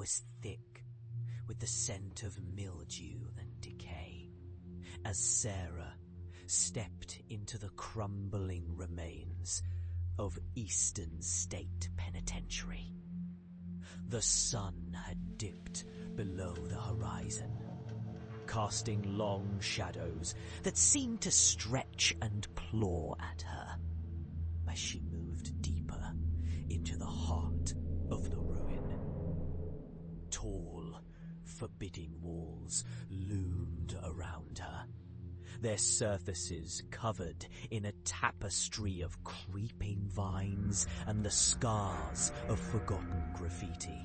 was thick with the scent of mildew and decay as Sarah stepped into the crumbling remains of Eastern State Penitentiary. The sun had dipped below the horizon, casting long shadows that seemed to stretch and claw at her as she moved deeper into the heart of the ruin. Tall, forbidding walls loomed around her, their surfaces covered in a tapestry of creeping vines and the scars of forgotten graffiti.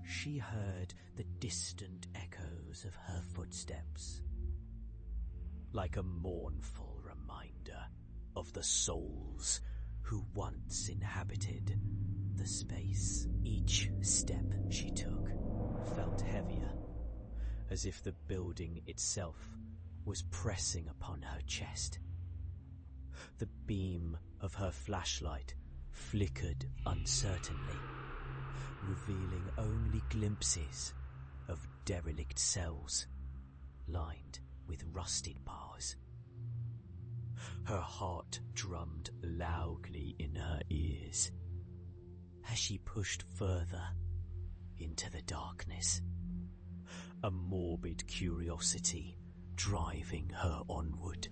She heard the distant echoes of her footsteps, like a mournful reminder of the souls who once inhabited the space. Each step she took felt heavier, as if the building itself was pressing upon her chest. The beam of her flashlight flickered uncertainly, revealing only glimpses of derelict cells lined with rusted bars. Her heart drummed loudly in her ears as she pushed further into the darkness, a morbid curiosity driving her onward.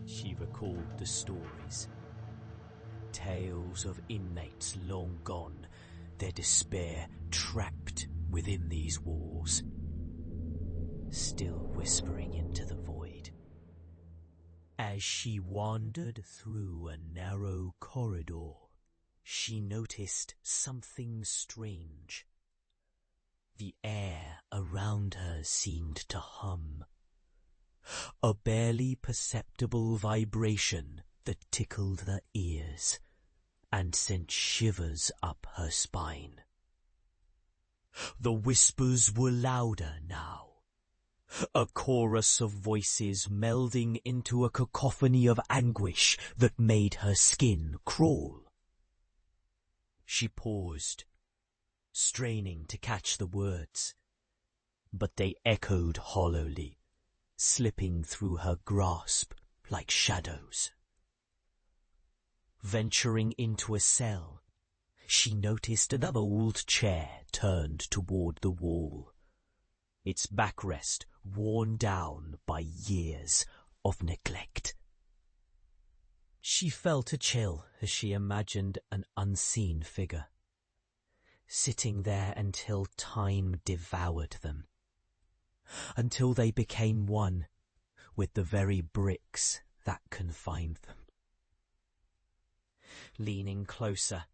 She recalled the stories, tales of inmates long gone, their despair trapped within these walls, still whispering into the void. As she wandered through a narrow corridor, she noticed something strange. The air around her seemed to hum, a barely perceptible vibration that tickled the ears and sent shivers up her spine. The whispers were louder now, a chorus of voices melding into a cacophony of anguish that made her skin crawl. She paused, straining to catch the words, but they echoed hollowly, slipping through her grasp like shadows. Venturing into a cell, she noticed another old chair turned toward the wall, its backrest worn down by years of neglect. She felt a chill as she imagined an unseen figure, sitting there until time devoured them, until they became one with the very bricks that confined them. Leaning closer,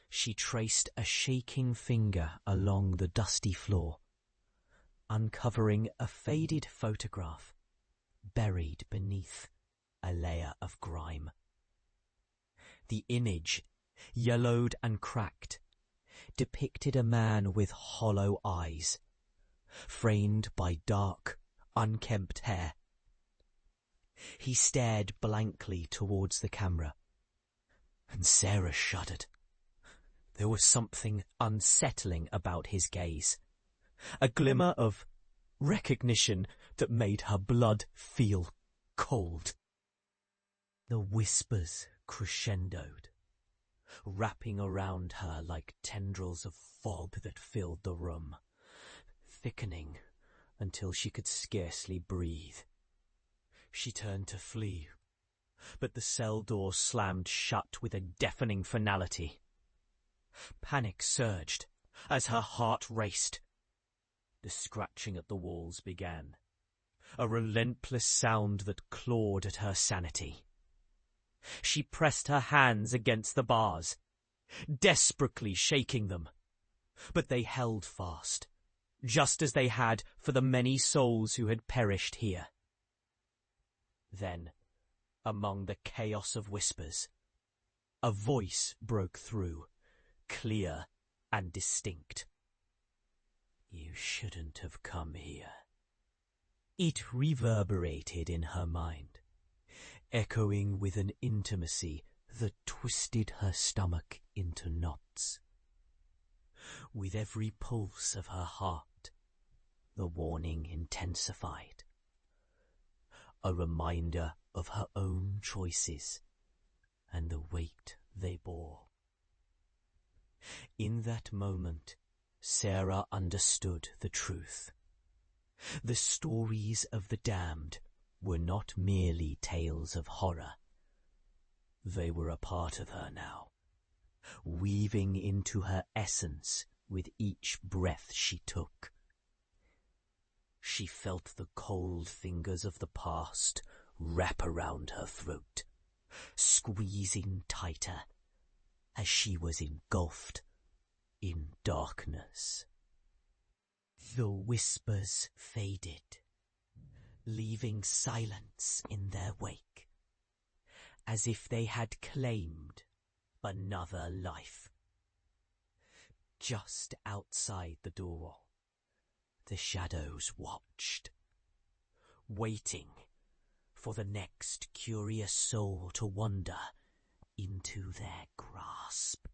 she traced a shaking finger along the dusty floor, uncovering a faded photograph buried beneath a layer of grime. The image, yellowed and cracked, depicted a man with hollow eyes, framed by dark, unkempt hair. He stared blankly towards the camera, and Sarah shuddered. There was something unsettling about his gaze, a glimmer of recognition that made her blood feel cold. The whispers crescendoed, wrapping around her like tendrils of fog that filled the room, thickening until she could scarcely breathe. She turned to flee, but the cell door slammed shut with a deafening finality. Panic surged as her heart raced. The scratching at the walls began, a relentless sound that clawed at her sanity. She pressed her hands against the bars, desperately shaking them, but they held fast, just as they had for the many souls who had perished here. Then, among the chaos of whispers, a voice broke through, clear and distinct. "You shouldn't have come here." It reverberated in her mind, echoing with an intimacy that twisted her stomach into knots. With every pulse of her heart, the warning intensified. A reminder of her own choices and the weight they bore. In that moment, Sarah understood the truth. The stories of the damned were not merely tales of horror. They were a part of her now, weaving into her essence with each breath she took. She felt the cold fingers of the past wrap around her throat, squeezing tighter as she was engulfed in darkness. The whispers faded, leaving silence in their wake, as if they had claimed another life. Just outside the door, the shadows watched, waiting for the next curious soul to wander into their grasp.